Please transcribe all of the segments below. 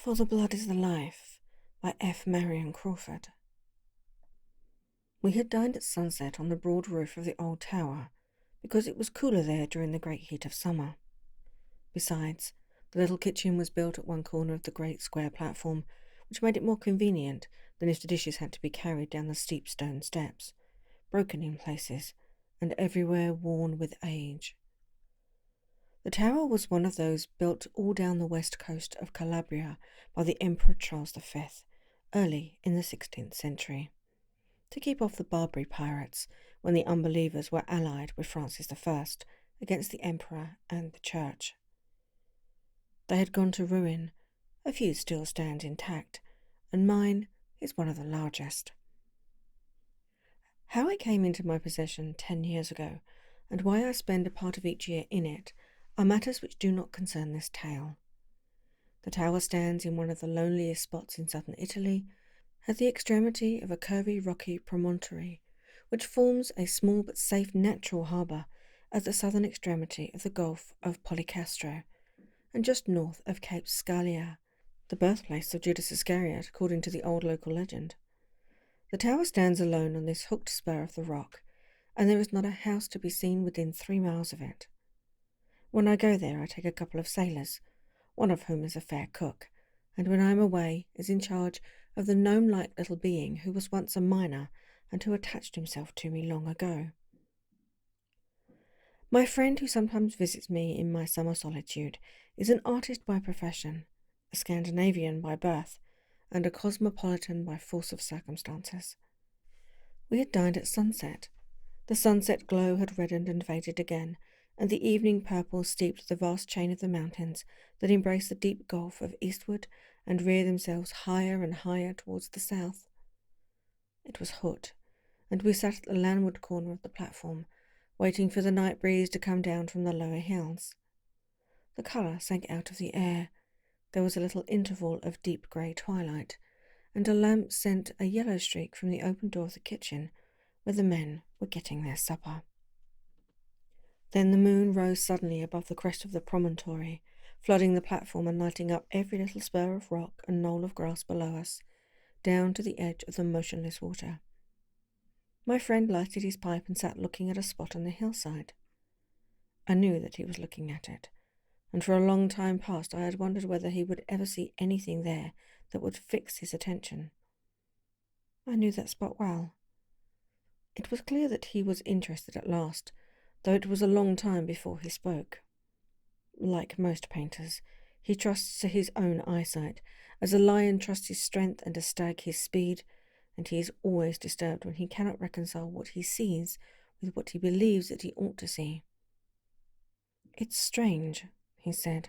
For the Blood is the Life by Marion Crawford. We had dined at sunset on the broad roof of the old tower, because it was cooler there during the great heat of summer. Besides, the little kitchen was built at one corner of the great square platform, which made it more convenient than if the dishes had to be carried down the steep stone steps, broken in places, and everywhere worn with age. The tower was one of those built all down the west coast of Calabria by the Emperor Charles V, early in the 16th century, to keep off the Barbary pirates when the unbelievers were allied with Francis I against the Emperor and the Church. They had gone to ruin. A few still stand intact, and mine is one of the largest. How it came into my possession 10 years ago, and why I spend a part of each year in it, are matters which do not concern this tale. The tower stands in one of the loneliest spots in southern Italy, at the extremity of a curvy rocky promontory, which forms a small but safe natural harbour at the southern extremity of the Gulf of Policastro, and just north of Cape Scalia, the birthplace of Judas Iscariot according to the old local legend. The tower stands alone on this hooked spur of the rock, and there is not a house to be seen within 3 miles of it. When I go there, I take a couple of sailors, one of whom is a fair cook, and when I am away is in charge of the gnome-like little being who was once a miner and who attached himself to me long ago. My friend who sometimes visits me in my summer solitude is an artist by profession, a Scandinavian by birth, and a cosmopolitan by force of circumstances. We had dined at sunset. The sunset glow had reddened and faded again, and the evening purple steeped the vast chain of the mountains that embrace the deep gulf of eastward and rear themselves higher and higher towards the south. It was hot, and we sat at the landward corner of the platform, waiting for the night breeze to come down from the lower hills. The colour sank out of the air. There was a little interval of deep grey twilight, and a lamp sent a yellow streak from the open door of the kitchen, where the men were getting their supper. Then the moon rose suddenly above the crest of the promontory, flooding the platform and lighting up every little spur of rock and knoll of grass below us, down to the edge of the motionless water. My friend lighted his pipe and sat looking at a spot on the hillside. I knew that he was looking at it, and for a long time past I had wondered whether he would ever see anything there that would fix his attention. I knew that spot well. It was clear that he was interested at last, though it was a long time before he spoke. Like most painters, he trusts to his own eyesight, as a lion trusts his strength and a stag his speed, and he is always disturbed when he cannot reconcile what he sees with what he believes that he ought to see. "It's strange," he said.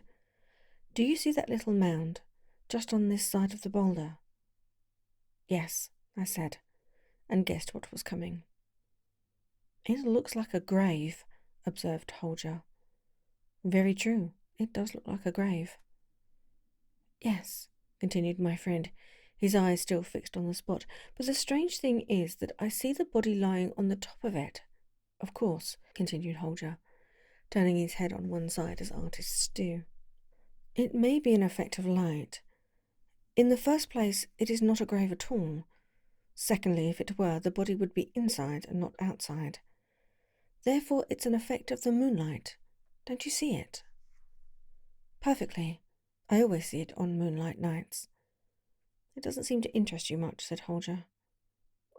"Do you see that little mound, just on this side of the boulder?" "Yes," I said, and guessed what was coming. "It looks like a grave," observed Holger. "Very true, it does look like a grave." "Yes," continued my friend, his eyes still fixed on the spot, "but the strange thing is that I see the body lying on the top of it. Of course," continued Holger, turning his head on one side as artists do, "it may be an effect of light. In the first place, it is not a grave at all. Secondly, if it were, the body would be inside and not outside. Therefore, it's an effect of the moonlight. Don't you see it?" "Perfectly. I always see it on moonlight nights." "It doesn't seem to interest you much," said Holger.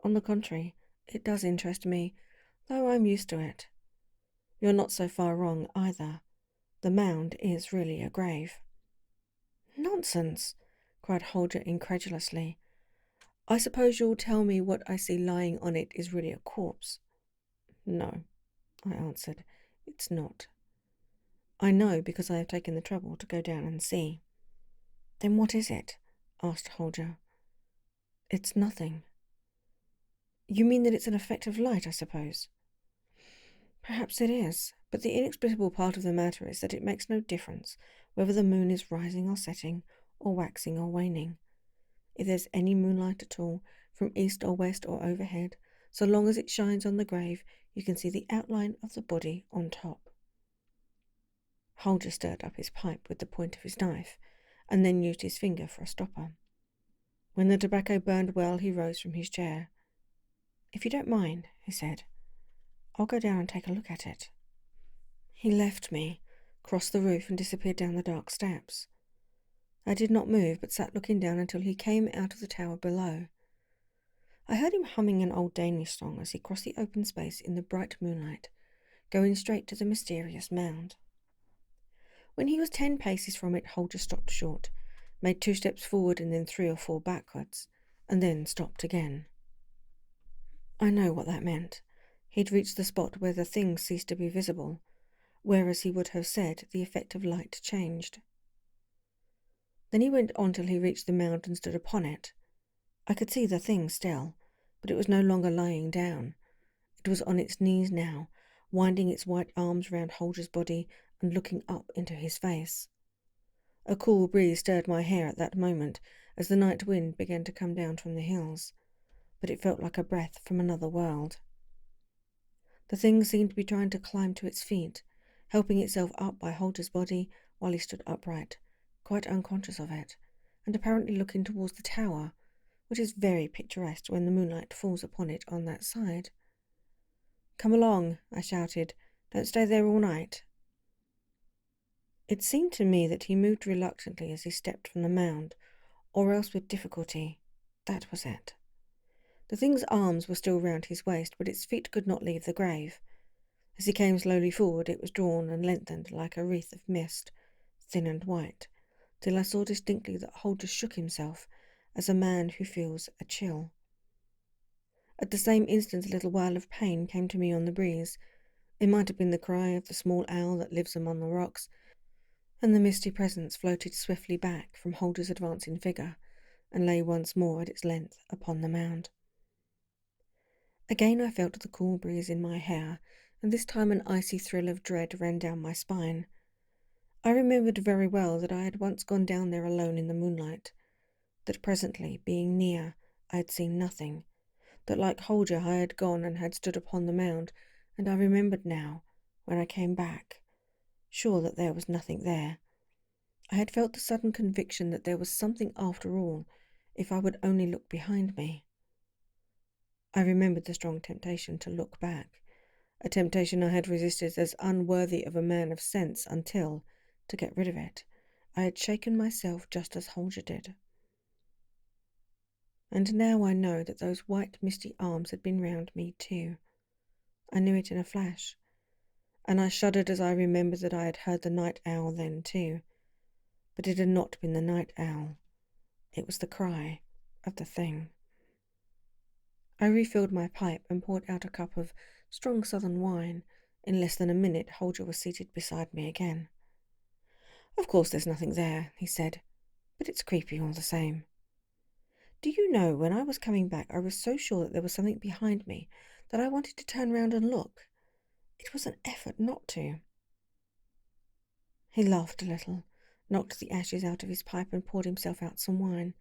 "On the contrary, it does interest me, though I'm used to it. You're not so far wrong either. The mound is really a grave." "Nonsense!" cried Holger incredulously. "I suppose you'll tell me what I see lying on it is really a corpse." "No," I answered, "it's not. I know because I have taken the trouble to go down and see." "Then what is it?" asked Holger. "It's nothing." "You mean that it's an effect of light, I suppose?" "Perhaps it is, but the inexplicable part of the matter is that it makes no difference whether the moon is rising or setting, or waxing or waning. If there's any moonlight at all, from east or west or overhead, so long as it shines on the grave, you can see the outline of the body on top." Holger stirred up his pipe with the point of his knife, and then used his finger for a stopper. When the tobacco burned well, he rose from his chair. "If you don't mind," he said, "I'll go down and take a look at it." He left me, crossed the roof, and disappeared down the dark steps. I did not move, but sat looking down until he came out of the tower below. I heard him humming an old Danish song as he crossed the open space in the bright moonlight, going straight to the mysterious mound. When he was 10 paces from it, Holger stopped short, made 2 steps forward and then 3 or 4 backwards, and then stopped again. I know what that meant. He'd reached the spot where the thing ceased to be visible, where, as he would have said, the effect of light changed. Then he went on till he reached the mound and stood upon it. I could see the thing still, but it was no longer lying down. It was on its knees now, winding its white arms round Holger's body and looking up into his face. A cool breeze stirred my hair at that moment as the night wind began to come down from the hills, but it felt like a breath from another world. The thing seemed to be trying to climb to its feet, helping itself up by Holger's body while he stood upright, quite unconscious of it, and apparently looking towards the tower, which is very picturesque when the moonlight falls upon it on that side. "Come along," I shouted. "Don't stay there all night." It seemed to me that he moved reluctantly as he stepped from the mound, or else with difficulty. That was it. The thing's arms were still round his waist, but its feet could not leave the grave. As he came slowly forward, it was drawn and lengthened like a wreath of mist, thin and white, till I saw distinctly that Holger shook himself as a man who feels a chill. At the same instant a little wail of pain came to me on the breeze. It might have been the cry of the small owl that lives among the rocks, and the misty presence floated swiftly back from Holger's advancing figure and lay once more at its length upon the mound. Again I felt the cool breeze in my hair, and this time an icy thrill of dread ran down my spine. I remembered very well that I had once gone down there alone in the moonlight, that presently, being near, I had seen nothing, that like Holger I had gone and had stood upon the mound, and I remembered now, when I came back, sure that there was nothing there. I had felt the sudden conviction that there was something after all, if I would only look behind me. I remembered the strong temptation to look back, a temptation I had resisted as unworthy of a man of sense until, to get rid of it, I had shaken myself just as Holger did. And now I know that those white misty arms had been round me too. I knew it in a flash, and I shuddered as I remembered that I had heard the night owl then too. But it had not been the night owl. It was the cry of the thing. I refilled my pipe and poured out a cup of strong southern wine. In less than a minute, Holger was seated beside me again. "Of course there's nothing there," he said, "but it's creepy all the same. Do you know, when I was coming back, I was so sure that there was something behind me that I wanted to turn round and look. It was an effort not to." He laughed a little, knocked the ashes out of his pipe and poured himself out some wine.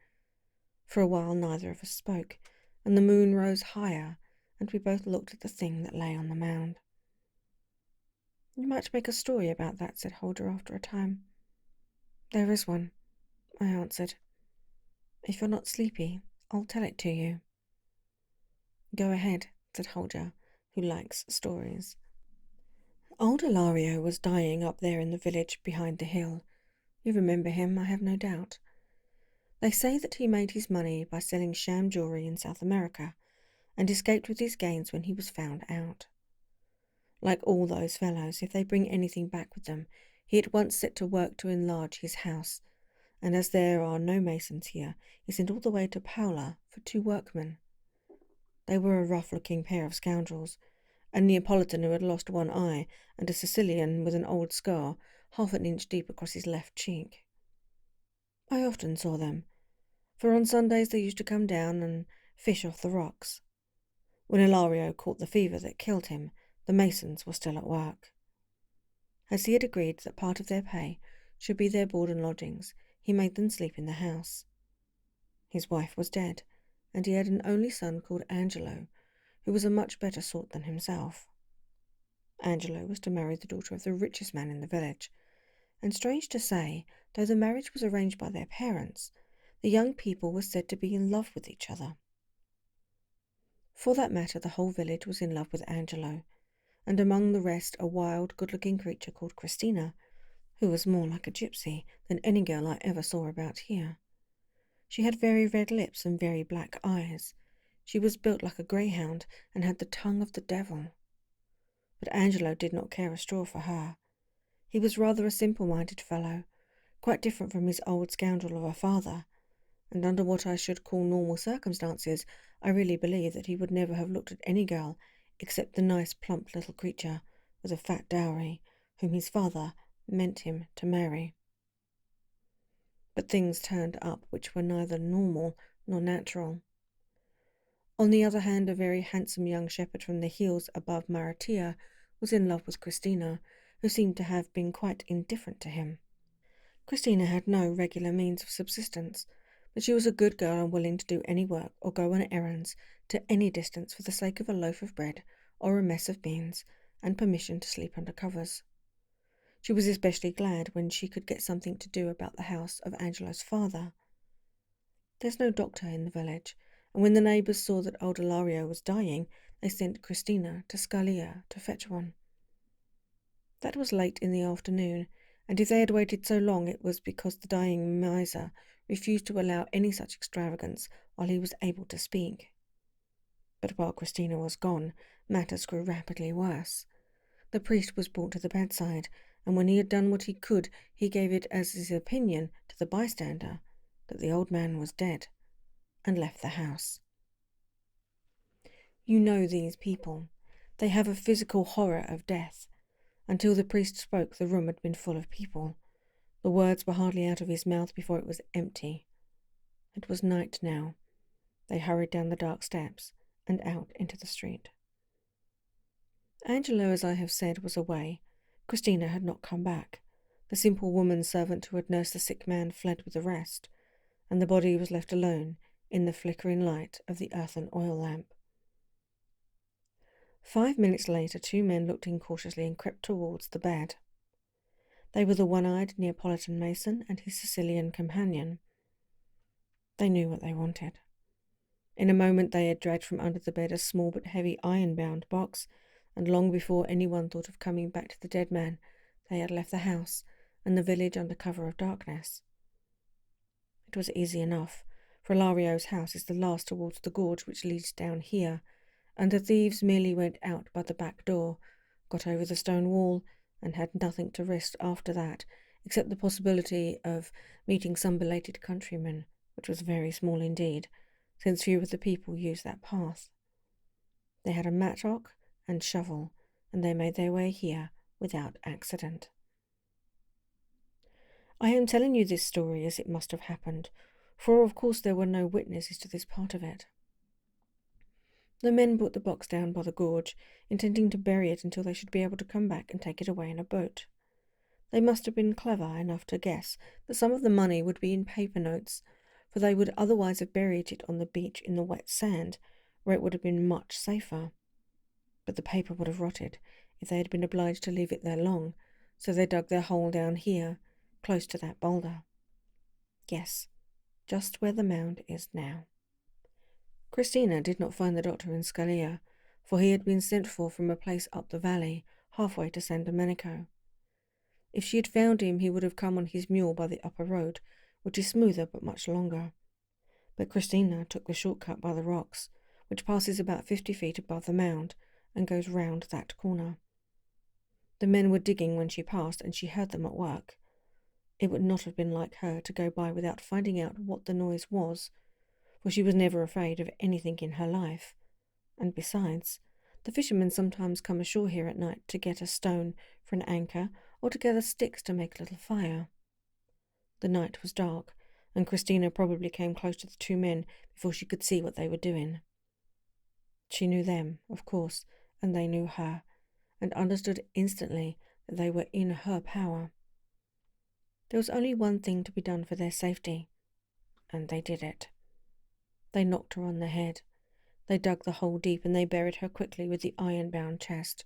For a while neither of us spoke, and the moon rose higher, and we both looked at the thing that lay on the mound. "You might make a story about that," said Holger after a time. "There is one," I answered. "If you're not sleepy, I'll tell it to you." "Go ahead," said Holger, who likes stories. Old Ilario was dying up there in the village behind the hill. You remember him, I have no doubt. They say that he made his money by selling sham jewellery in South America, and escaped with his gains when he was found out. Like all those fellows, if they bring anything back with them, he at once set to work to enlarge his house, and as there are no masons here, he sent all the way to Paola for 2 workmen. They were a rough-looking pair of scoundrels, a Neapolitan who had lost one eye, and a Sicilian with an old scar, half an inch deep across his left cheek. I often saw them, for on Sundays they used to come down and fish off the rocks. When Ilario caught the fever that killed him, the masons were still at work. As he had agreed that part of their pay should be their board and lodgings, he made them sleep in the house. His wife was dead, and he had an only son called Angelo, who was a much better sort than himself. Angelo was to marry the daughter of the richest man in the village, and strange to say, Though the marriage was arranged by their parents, the young people were said to be in love with each other. For that matter, the whole village was in love with Angelo, and among the rest a wild, good-looking creature called Christina, who was more like a gypsy than any girl I ever saw about here. She had very red lips and very black eyes. She was built like a greyhound and had the tongue of the devil. But Angelo did not care a straw for her. He was rather a simple-minded fellow, quite different from his old scoundrel of a father, and under what I should call normal circumstances, I really believe that he would never have looked at any girl except the nice plump little creature with a fat dowry, whom his father meant him to marry. But things turned up which were neither normal nor natural. On the other hand, a very handsome young shepherd from the hills above Maratea was in love with Christina, who seemed to have been quite indifferent to him. Christina had no regular means of subsistence, but she was a good girl and willing to do any work or go on errands to any distance for the sake of a loaf of bread or a mess of beans and permission to sleep under covers. She was especially glad when she could get something to do about the house of Angelo's father. There's no doctor in the village, and when the neighbours saw that old Ilario was dying, they sent Christina to Scalia to fetch one. That was late in the afternoon, and if they had waited so long it was because the dying miser refused to allow any such extravagance while he was able to speak. But while Christina was gone, matters grew rapidly worse. The priest was brought to the bedside, and when he had done what he could, he gave it as his opinion to the bystander that the old man was dead, and left the house. You know these people. They have a physical horror of death. Until the priest spoke, the room had been full of people. The words were hardly out of his mouth before it was empty. It was night now. They hurried down the dark steps and out into the street. Angelo, as I have said, was away. Christina had not come back. The simple woman servant who had nursed the sick man fled with the rest, and the body was left alone in the flickering light of the earthen oil lamp. 5 minutes later, 2 men looked in cautiously and crept towards the bed. They were the one-eyed Neapolitan mason and his Sicilian companion. They knew what they wanted. In a moment they had dragged from under the bed a small but heavy iron-bound box, and long before anyone thought of coming back to the dead man, they had left the house and the village under cover of darkness. It was easy enough, for Ilario's house is the last towards the gorge which leads down here, and the thieves merely went out by the back door, got over the stone wall, and had nothing to risk after that, except the possibility of meeting some belated countryman, which was very small indeed, since few of the people used that path. They had a mattock and shovel, and they made their way here without accident. I am telling you this story as it must have happened, for of course there were no witnesses to this part of it. The men brought the box down by the gorge, intending to bury it until they should be able to come back and take it away in a boat. They must have been clever enough to guess that some of the money would be in paper notes, for they would otherwise have buried it on the beach in the wet sand, where it would have been much safer. But the paper would have rotted if they had been obliged to leave it there long, so they dug their hole down here, close to that boulder. Yes, just where the mound is now. Christina did not find the doctor in Scalia, for he had been sent for from a place up the valley, halfway to San Domenico. If she had found him, he would have come on his mule by the upper road, which is smoother but much longer. But Christina took the short cut by the rocks, which passes about 50 feet above the mound, and goes round that corner. The men were digging when she passed, and she heard them at work. It would not have been like her to go by without finding out what the noise was, for she was never afraid of anything in her life. And besides, the fishermen sometimes come ashore here at night to get a stone for an anchor or to gather sticks to make a little fire. The night was dark, and Christina probably came close to the 2 men before she could see what they were doing. She knew them, of course, and they knew her, and understood instantly that they were in her power. There was only one thing to be done for their safety, and they did it. They knocked her on the head. They dug the hole deep, and they buried her quickly with the iron-bound chest.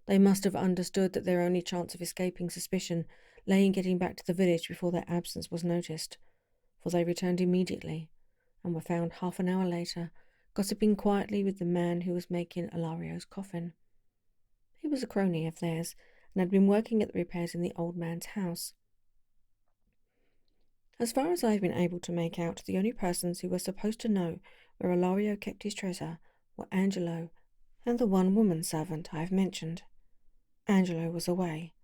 They must have understood that their only chance of escaping suspicion lay in getting back to the village before their absence was noticed, for they returned immediately and were found half an hour later, gossiping quietly with the man who was making Ilario's coffin. He was a crony of theirs and had been working at the repairs in the old man's house. As far as I have been able to make out, the only persons who were supposed to know where Ilario kept his treasure were Angelo and the one woman servant I have mentioned. Angelo was away.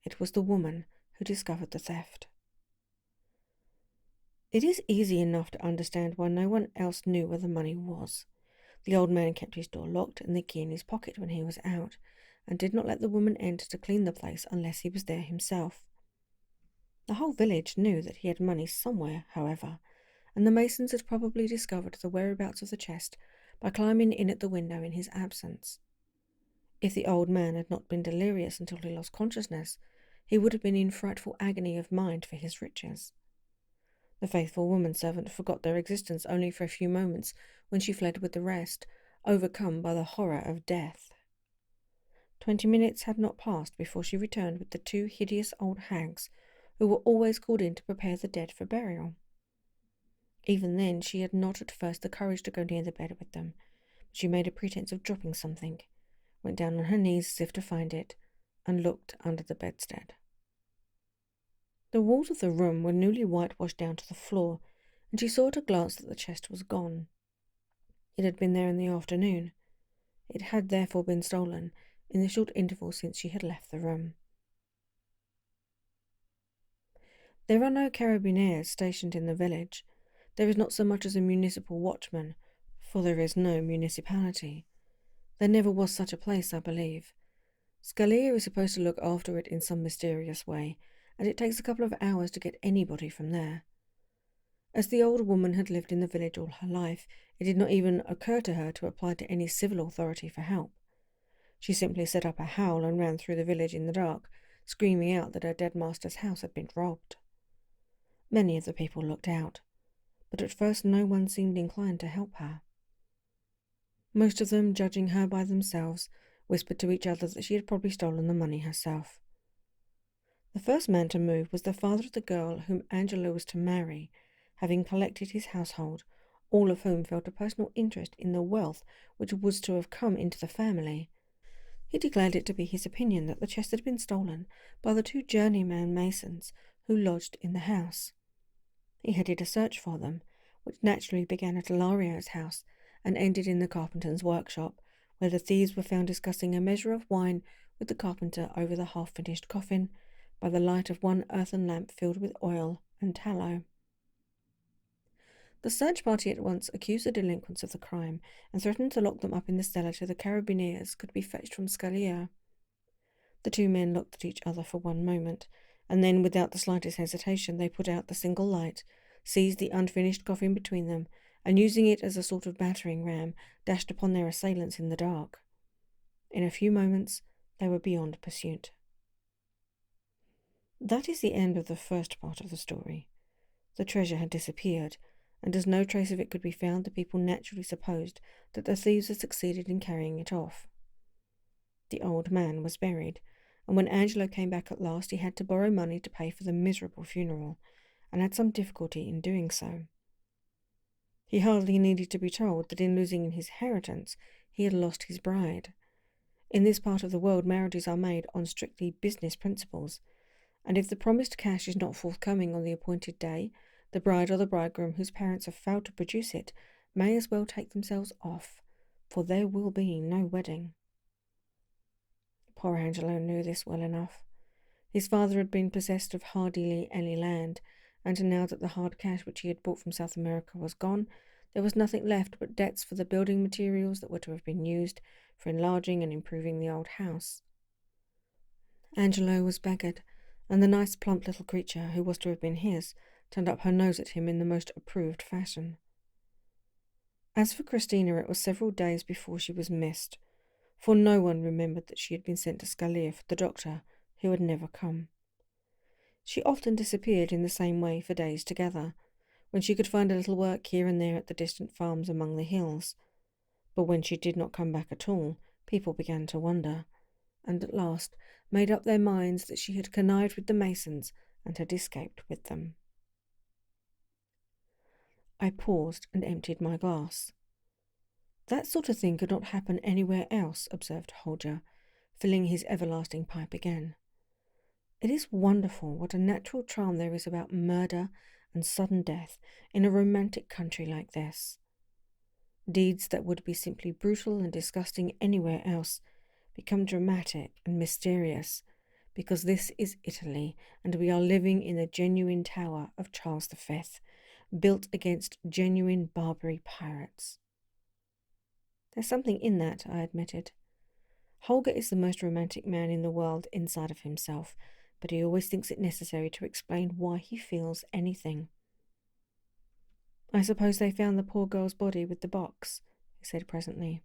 It was the woman who discovered the theft. It is easy enough to understand why no one else knew where the money was. The old man kept his door locked and the key in his pocket when he was out, and did not let the woman enter to clean the place unless he was there himself. The whole village knew that he had money somewhere, however, and the masons had probably discovered the whereabouts of the chest by climbing in at the window in his absence. If the old man had not been delirious until he lost consciousness, he would have been in frightful agony of mind for his riches. The faithful woman-servant forgot their existence only for a few moments when she fled with the rest, overcome by the horror of death. 20 minutes had not passed before she returned with the 2 hideous old hags who were always called in to prepare the dead for burial. Even then she had not at first the courage to go near the bed with them, but she made a pretence of dropping something, went down on her knees as if to find it, and looked under the bedstead. The walls of the room were newly whitewashed down to the floor, and she saw at a glance that the chest was gone. It had been there in the afternoon. It had therefore been stolen in the short interval since she had left the room. There are no carabineers stationed in the village. There is not so much as a municipal watchman, for there is no municipality. There never was such a place, I believe. Scalia is supposed to look after it in some mysterious way, and it takes a couple of hours to get anybody from there. As the old woman had lived in the village all her life, it did not even occur to her to apply to any civil authority for help. She simply set up a howl and ran through the village in the dark, screaming out that her dead master's house had been robbed. Many of the people looked out, but at first no one seemed inclined to help her. Most of them, judging her by themselves, whispered to each other that she had probably stolen the money herself. The first man to move was the father of the girl whom Angelo was to marry, having collected his household, all of whom felt a personal interest in the wealth which was to have come into the family. He declared it to be his opinion that the chest had been stolen by the 2 journeyman masons who lodged in the house. He headed a search for them, which naturally began at Ilario's house and ended in the carpenter's workshop, where the thieves were found discussing a measure of wine with the carpenter over the half-finished coffin, by the light of one earthen lamp filled with oil and tallow. The search party at once accused the delinquents of the crime and threatened to lock them up in the cellar till the carabineers could be fetched from Scalia. The 2 men looked at each other for one moment, and then, without the slightest hesitation, they put out the single light, seized the unfinished coffin between them, and using it as a sort of battering ram, dashed upon their assailants in the dark. In a few moments they were beyond pursuit. That is the end of the first part of the story. The treasure had disappeared, and as no trace of it could be found, the people naturally supposed that the thieves had succeeded in carrying it off. The old man was buried, and when Angelo came back at last, he had to borrow money to pay for the miserable funeral, and had some difficulty in doing so. He hardly needed to be told that in losing his inheritance, he had lost his bride. In this part of the world, marriages are made on strictly business principles, and if the promised cash is not forthcoming on the appointed day, the bride or the bridegroom whose parents have failed to produce it may as well take themselves off, for there will be no wedding. Poor Angelo knew this well enough. His father had been possessed of hardly any land, and now that the hard cash which he had brought from South America was gone, there was nothing left but debts for the building materials that were to have been used for enlarging and improving the old house. Angelo was beggared, and the nice plump little creature who was to have been his turned up her nose at him in the most approved fashion. As for Christina, it was several days before she was missed, for no one remembered that she had been sent to Scalia for the doctor, who had never come. She often disappeared in the same way for days together, when she could find a little work here and there at the distant farms among the hills. But when she did not come back at all, people began to wonder, and at last made up their minds that she had connived with the Masons and had escaped with them. I paused and emptied my glass. That sort of thing could not happen anywhere else, observed Holger, filling his everlasting pipe again. It is wonderful what a natural charm there is about murder and sudden death in a romantic country like this. Deeds that would be simply brutal and disgusting anywhere else become dramatic and mysterious because this is Italy and we are living in the genuine tower of Charles V, built against genuine Barbary pirates. There's something in that, I admitted. Holger is the most romantic man in the world inside of himself, but he always thinks it necessary to explain why he feels anything. I suppose they found the poor girl's body with the box, he said presently.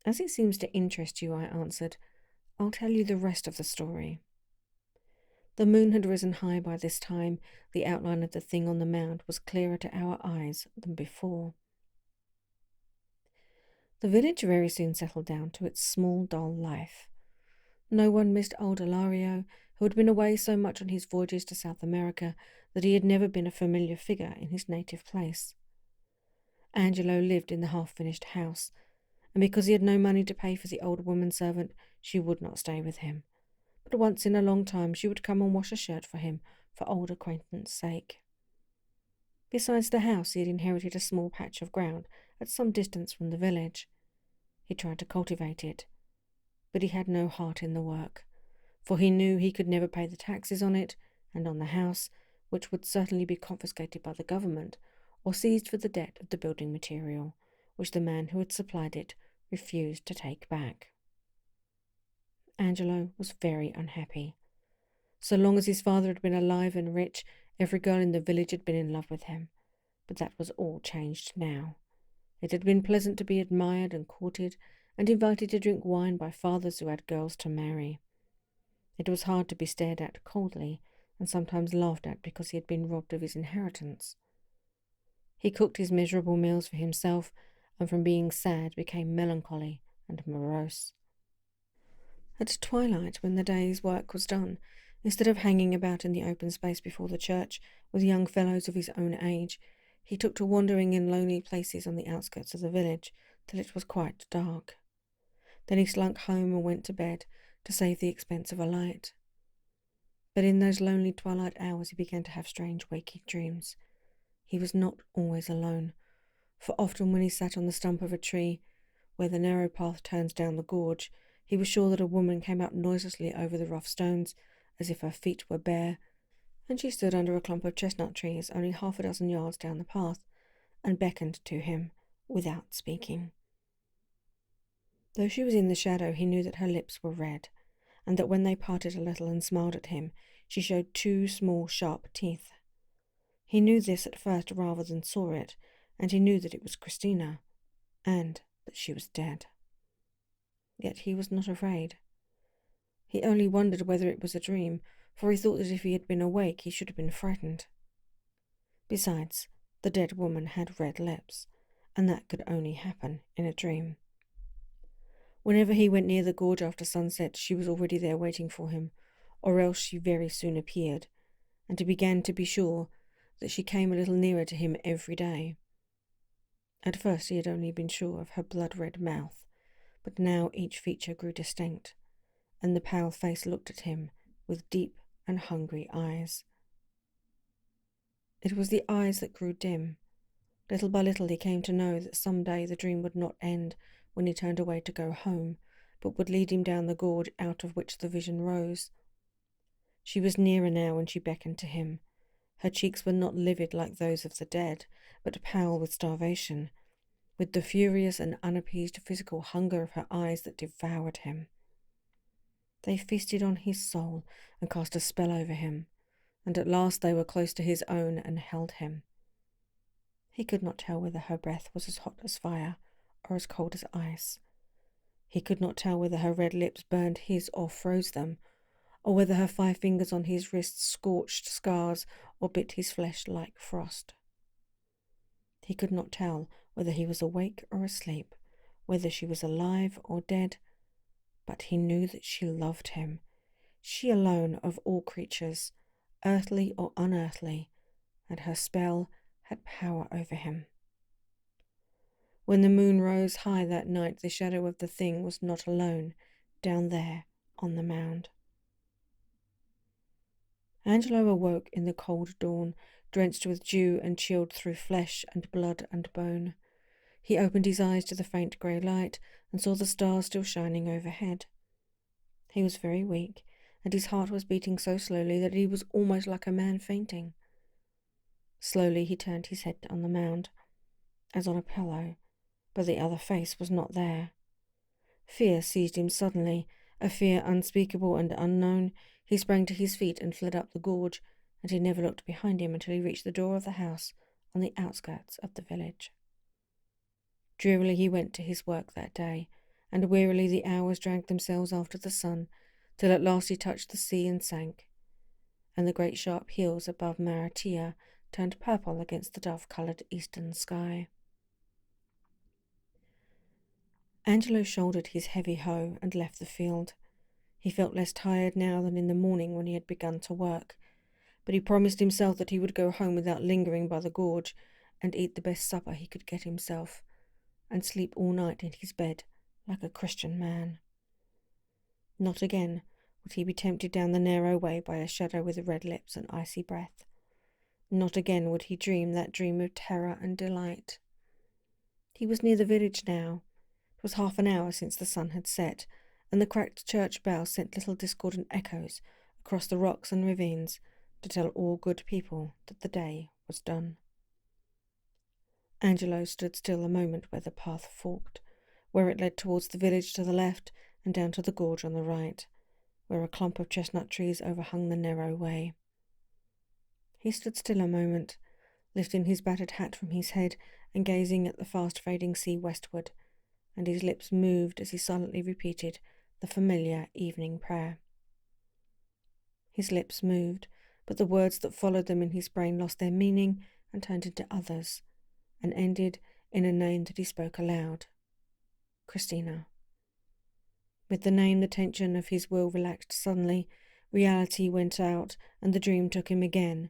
As it seems to interest you, I answered, I'll tell you the rest of the story. The moon had risen high by this time. The outline of the thing on the mound was clearer to our eyes than before. The village very soon settled down to its small, dull life. No one missed old Ilario, who had been away so much on his voyages to South America that he had never been a familiar figure in his native place. Angelo lived in the half-finished house, and because he had no money to pay for the old woman-servant, she would not stay with him. But once in a long time she would come and wash a shirt for him, for old acquaintance' sake. Besides the house, he had inherited a small patch of ground at some distance from the village. He tried to cultivate it, but he had no heart in the work, for he knew he could never pay the taxes on it and on the house, which would certainly be confiscated by the government or seized for the debt of the building material, which the man who had supplied it refused to take back. Angelo was very unhappy. So long as his father had been alive and rich, every girl in the village had been in love with him, but that was all changed now. It had been pleasant to be admired and courted and invited to drink wine by fathers who had girls to marry. It was hard to be stared at coldly and sometimes laughed at because he had been robbed of his inheritance. He cooked his miserable meals for himself, and from being sad became melancholy and morose. At twilight, when the day's work was done, instead of hanging about in the open space before the church with young fellows of his own age, he took to wandering in lonely places on the outskirts of the village till it was quite dark. Then he slunk home and went to bed to save the expense of a light. But in those lonely twilight hours he began to have strange waking dreams. He was not always alone, for often when he sat on the stump of a tree, where the narrow path turns down the gorge, he was sure that a woman came out noiselessly over the rough stones, as if her feet were bare, and she stood under a clump of chestnut trees only 6 yards down the path, and beckoned to him without speaking. Though she was in the shadow, he knew that her lips were red, and that when they parted a little and smiled at him, she showed 2 small, sharp teeth. He knew this at first rather than saw it, and he knew that it was Christina, and that she was dead. Yet he was not afraid. He only wondered whether it was a dream, for he thought that if he had been awake he should have been frightened. Besides, the dead woman had red lips, and that could only happen in a dream. Whenever he went near the gorge after sunset, she was already there waiting for him, or else she very soon appeared, and he began to be sure that she came a little nearer to him every day. At first he had only been sure of her blood-red mouth, but now each feature grew distinct, and the pale face looked at him with deep and hungry eyes. It was the eyes that grew dim. Little by little he came to know that some day the dream would not end when he turned away to go home, but would lead him down the gorge out of which the vision rose. She was nearer now, and she beckoned to him. Her cheeks were not livid like those of the dead, but pale with starvation, with the furious and unappeased physical hunger of her eyes that devoured him. They feasted on his soul and cast a spell over him, and at last they were close to his own and held him. He could not tell whether her breath was as hot as fire or as cold as ice. He could not tell whether her red lips burned his or froze them, or whether her 5 fingers on his wrists scorched scars or bit his flesh like frost. He could not tell whether he was awake or asleep, whether she was alive or dead, but he knew that she loved him. She alone of all creatures, earthly or unearthly, and her spell had power over him. When the moon rose high that night, the shadow of the thing was not alone, down there on the mound. Angelo awoke in the cold dawn, drenched with dew and chilled through flesh and blood and bone. He opened his eyes to the faint grey light and saw the stars still shining overhead. He was very weak, and his heart was beating so slowly that he was almost like a man fainting. Slowly he turned his head on the mound, as on a pillow, but the other face was not there. Fear seized him suddenly, a fear unspeakable and unknown. He sprang to his feet and fled up the gorge, and he never looked behind him until he reached the door of the house on the outskirts of the village. Drearily he went to his work that day, and wearily the hours dragged themselves after the sun, till at last he touched the sea and sank, and the great sharp hills above Marion turned purple against the dove-coloured eastern sky. Angelo shouldered his heavy hoe and left the field. He felt less tired now than in the morning when he had begun to work, but he promised himself that he would go home without lingering by the gorge, and eat the best supper he could get himself, and sleep all night in his bed like a Christian man. Not again would he be tempted down the narrow way by a shadow with red lips and icy breath. Not again would he dream that dream of terror and delight. He was near the village now. It was half an hour since the sun had set, and the cracked church bell sent little discordant echoes across the rocks and ravines to tell all good people that the day was done. Angelo stood still a moment where the path forked, where it led towards the village to the left and down to the gorge on the right, where a clump of chestnut trees overhung the narrow way. He stood still a moment, lifting his battered hat from his head and gazing at the fast-fading sea westward, and his lips moved as he silently repeated the familiar evening prayer. His lips moved, but the words that followed them in his brain lost their meaning and turned into others, and ended in a name that he spoke aloud. Christina. With the name, the tension of his will relaxed suddenly, reality went out, and the dream took him again,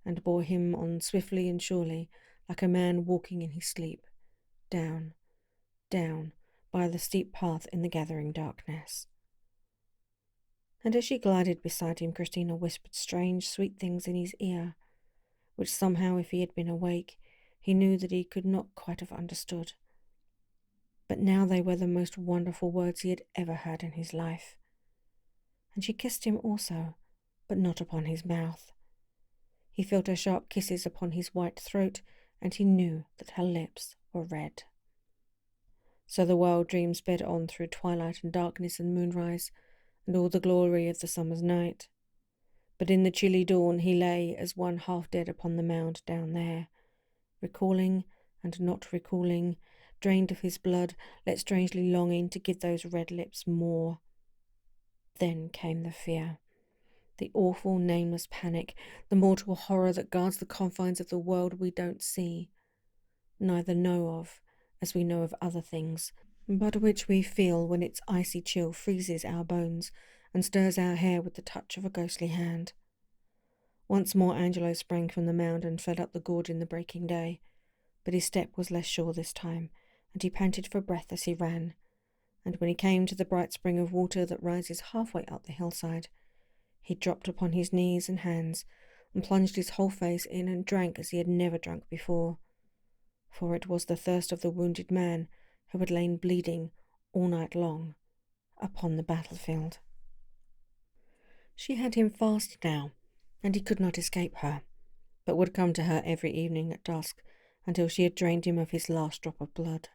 and bore him on swiftly and surely, like a man walking in his sleep, down, down, by the steep path in the gathering darkness. And as she glided beside him, Christina whispered strange, sweet things in his ear, which somehow, if he had been awake, he knew that he could not quite have understood. But now they were the most wonderful words he had ever heard in his life. And she kissed him also, but not upon his mouth. He felt her sharp kisses upon his white throat, and he knew that her lips were red. So the wild dream sped on through twilight and darkness and moonrise, and all the glory of the summer's night. But in the chilly dawn he lay as one half dead upon the mound down there, recalling and not recalling, drained of his blood, yet strangely longing to give those red lips more. Then came the fear, the awful nameless panic, the mortal horror that guards the confines of the world we don't see, neither know of, as we know of other things, but which we feel when its icy chill freezes our bones and stirs our hair with the touch of a ghostly hand. Once more Angelo sprang from the mound and fled up the gorge in the breaking day, but his step was less sure this time, and he panted for breath as he ran, and when he came to the bright spring of water that rises halfway up the hillside, he dropped upon his knees and hands and plunged his whole face in and drank as he had never drunk before, for it was the thirst of the wounded man who had lain bleeding all night long upon the battlefield. She had him fast now, and he could not escape her, but would come to her every evening at dusk until she had drained him of his last drop of blood.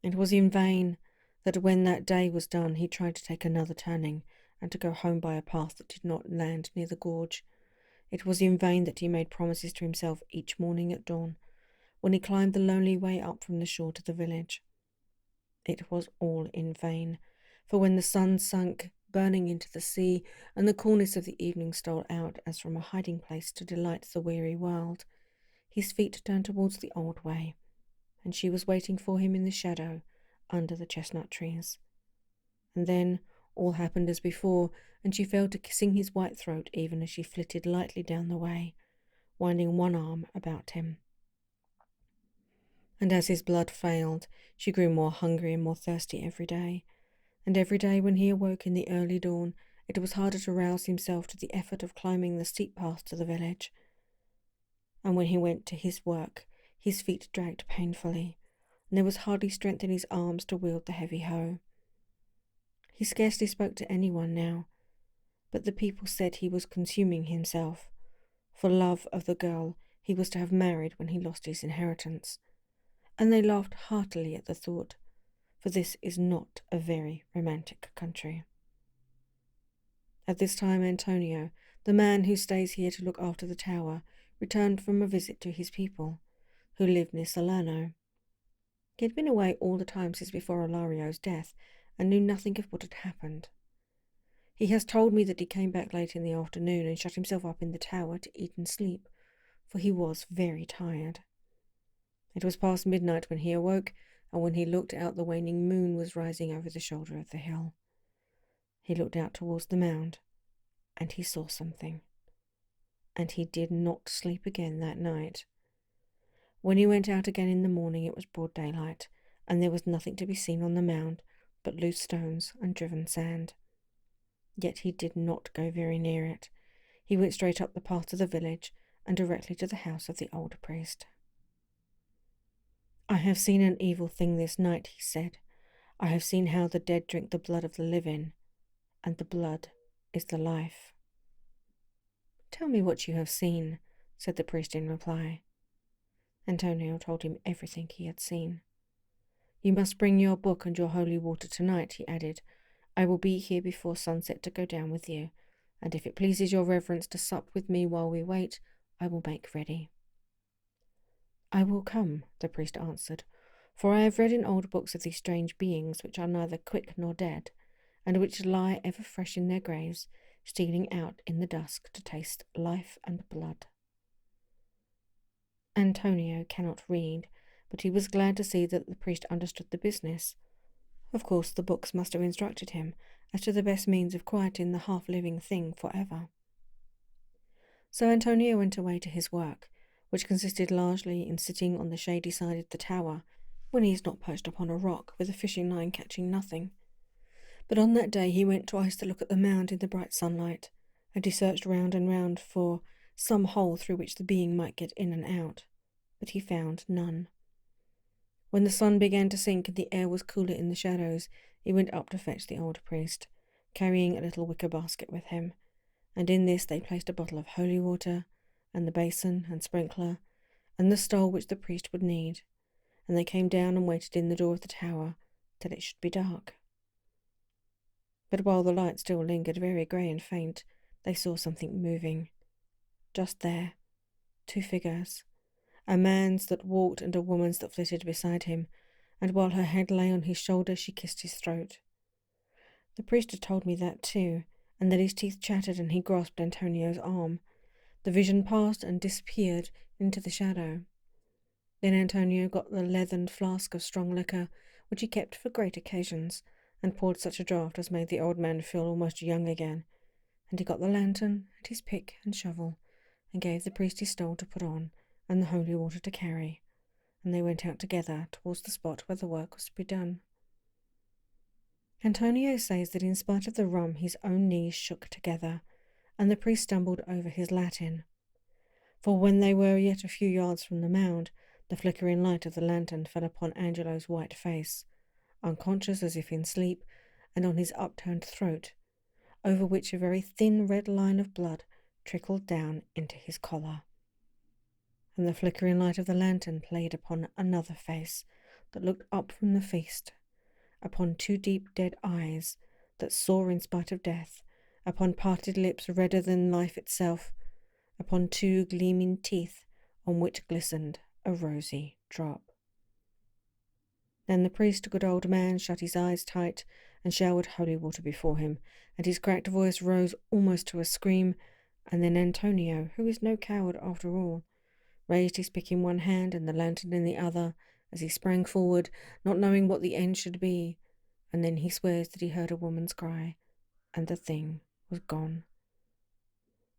It was in vain that when that day was done he tried to take another turning and to go home by a path that did not land near the gorge. It was in vain that he made promises to himself each morning at dawn, when he climbed the lonely way up from the shore to the village. It was all in vain, for when the sun sunk burning into the sea, and the coolness of the evening stole out as from a hiding place to delight the weary world, his feet turned towards the old way, and she was waiting for him in the shadow under the chestnut trees. And then all happened as before, and she fell to kissing his white throat even as she flitted lightly down the way, winding one arm about him. And as his blood failed, she grew more hungry and more thirsty every day, and every day when he awoke in the early dawn, it was harder to rouse himself to the effort of climbing the steep path to the village. And when he went to his work, his feet dragged painfully, and there was hardly strength in his arms to wield the heavy hoe. He scarcely spoke to anyone now, but the people said he was consuming himself, for love of the girl he was to have married when he lost his inheritance, and they laughed heartily at the thought, for this is not a very romantic country. At this time Antonio, the man who stays here to look after the tower, returned from a visit to his people, who lived near Salerno. He had been away all the time since before Ilario's death, and knew nothing of what had happened. He has told me that he came back late in the afternoon and shut himself up in the tower to eat and sleep, for he was very tired. It was past midnight when he awoke, and when he looked out the waning moon was rising over the shoulder of the hill. He looked out towards the mound, and he saw something. And he did not sleep again that night. When he went out again in the morning it was broad daylight, and there was nothing to be seen on the mound but loose stones and driven sand. Yet he did not go very near it. He went straight up the path to the village, and directly to the house of the older priest. "I have seen an evil thing this night," he said. "I have seen how the dead drink the blood of the living, and the blood is the life." "Tell me what you have seen," said the priest in reply. Antonio told him everything he had seen. "You must bring your book and your holy water tonight," he added. "I will be here before sunset to go down with you, and if it pleases your reverence to sup with me while we wait, I will make ready." "I will come," the priest answered, "for I have read in old books of these strange beings which are neither quick nor dead, and which lie ever fresh in their graves, stealing out in the dusk to taste life and blood." Antonio cannot read, but he was glad to see that the priest understood the business. Of course, the books must have instructed him as to the best means of quieting the half-living thing forever. So Antonio went away to his work, which consisted largely in sitting on the shady side of the tower, when he is not perched upon a rock with a fishing line catching nothing. But on that day he went twice to look at the mound in the bright sunlight, and he searched round and round for some hole through which the being might get in and out, but he found none. When the sun began to sink and the air was cooler in the shadows, he went up to fetch the old priest, carrying a little wicker basket with him, and in this they placed a bottle of holy water, and the basin and sprinkler, and the stole which the priest would need, and they came down and waited in the door of the tower till it should be dark. But while the light still lingered very grey and faint, they saw something moving. Just there, 2 figures, a man's that walked and a woman's that flitted beside him, and while her head lay on his shoulder she kissed his throat. The priest had told me that too, and that his teeth chattered and he grasped Antonio's arm. The vision passed and disappeared into the shadow. Then Antonio got the leathern flask of strong liquor, which he kept for great occasions, and poured such a draught as made the old man feel almost young again, and he got the lantern and his pick and shovel, and gave the priest his stole to put on, and the holy water to carry, and they went out together towards the spot where the work was to be done. Antonio says that in spite of the rum his own knees shook together, and the priest stumbled over his Latin. For when they were yet a few yards from the mound, the flickering light of the lantern fell upon Angelo's white face, unconscious as if in sleep, and on his upturned throat, over which a very thin red line of blood trickled down into his collar. And the flickering light of the lantern played upon another face that looked up from the feast, upon 2 deep dead eyes that saw in spite of death, upon parted lips redder than life itself, upon 2 gleaming teeth on which glistened a rosy drop. Then the priest, good old man, shut his eyes tight and showered holy water before him, and his cracked voice rose almost to a scream, and then Antonio, who is no coward after all, raised his pick in one hand and the lantern in the other, as he sprang forward, not knowing what the end should be, and then he swears that he heard a woman's cry, and the thing was gone.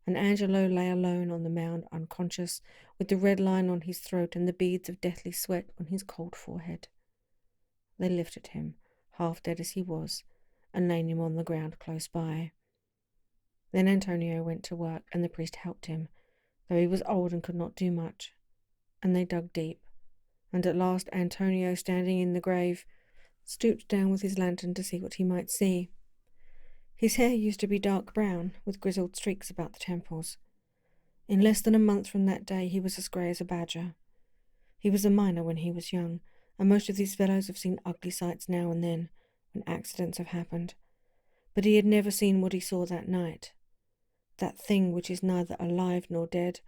And Angelo lay alone on the mound, unconscious, with the red line on his throat and the beads of deathly sweat on his cold forehead. They lifted him, half dead as he was, and laid him on the ground close by. Then Antonio went to work, and the priest helped him, though he was old and could not do much. And they dug deep, and at last Antonio, standing in the grave, stooped down with his lantern to see what he might see. His hair used to be dark brown, with grizzled streaks about the temples. In less than a month from that day he was as grey as a badger. He was a miner when he was young, and most of these fellows have seen ugly sights now and then, when accidents have happened. But he had never seen what he saw that night. That thing which is neither alive nor dead,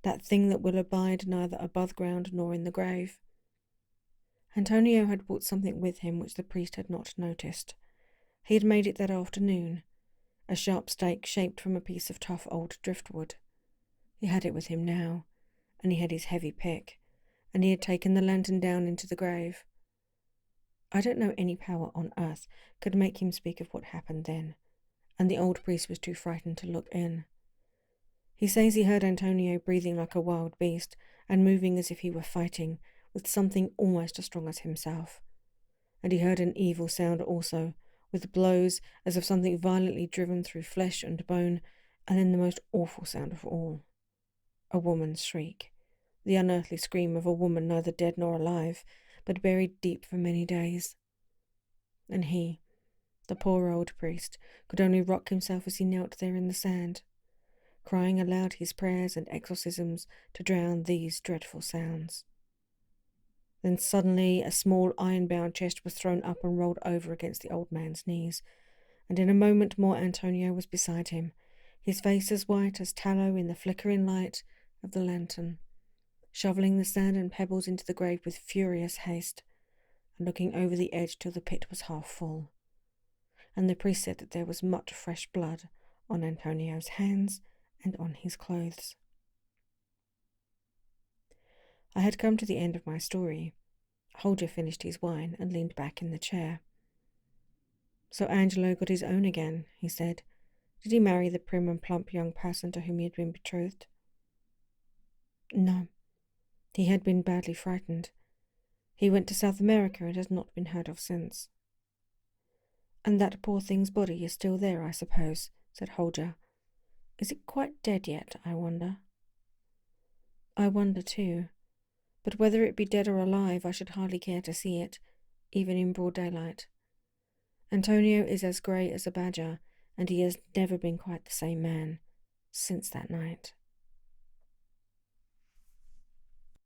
that thing that will abide neither above ground nor in the grave. Antonio had brought something with him which the priest had not noticed. He had made it that afternoon, a sharp stake shaped from a piece of tough old driftwood. He had it with him now, and he had his heavy pick, and he had taken the lantern down into the grave. I don't know any power on earth could make him speak of what happened then, and the old priest was too frightened to look in. He says he heard Antonio breathing like a wild beast, and moving as if he were fighting with something almost as strong as himself. And he heard an evil sound also, with blows as of something violently driven through flesh and bone, and then the most awful sound of all. A woman's shriek, the unearthly scream of a woman neither dead nor alive, but buried deep for many days. And he, the poor old priest, could only rock himself as he knelt there in the sand, crying aloud his prayers and exorcisms to drown these dreadful sounds. Then suddenly a small iron-bound chest was thrown up and rolled over against the old man's knees, and in a moment more Antonio was beside him, his face as white as tallow in the flickering light of the lantern, shoveling the sand and pebbles into the grave with furious haste, and looking over the edge till the pit was half full. And the priest said that there was much fresh blood on Antonio's hands and on his clothes. I had come to the end of my story. Holger finished his wine and leaned back in the chair. So Angelo got his own again, he said. Did he marry the prim and plump young person to whom he had been betrothed? No. He had been badly frightened. He went to South America and has not been heard of since. And that poor thing's body is still there, I suppose, said Holger. Is it quite dead yet, I wonder? I wonder too. But whether it be dead or alive, I should hardly care to see it, even in broad daylight. Antonio is as grey as a badger, and he has never been quite the same man since that night.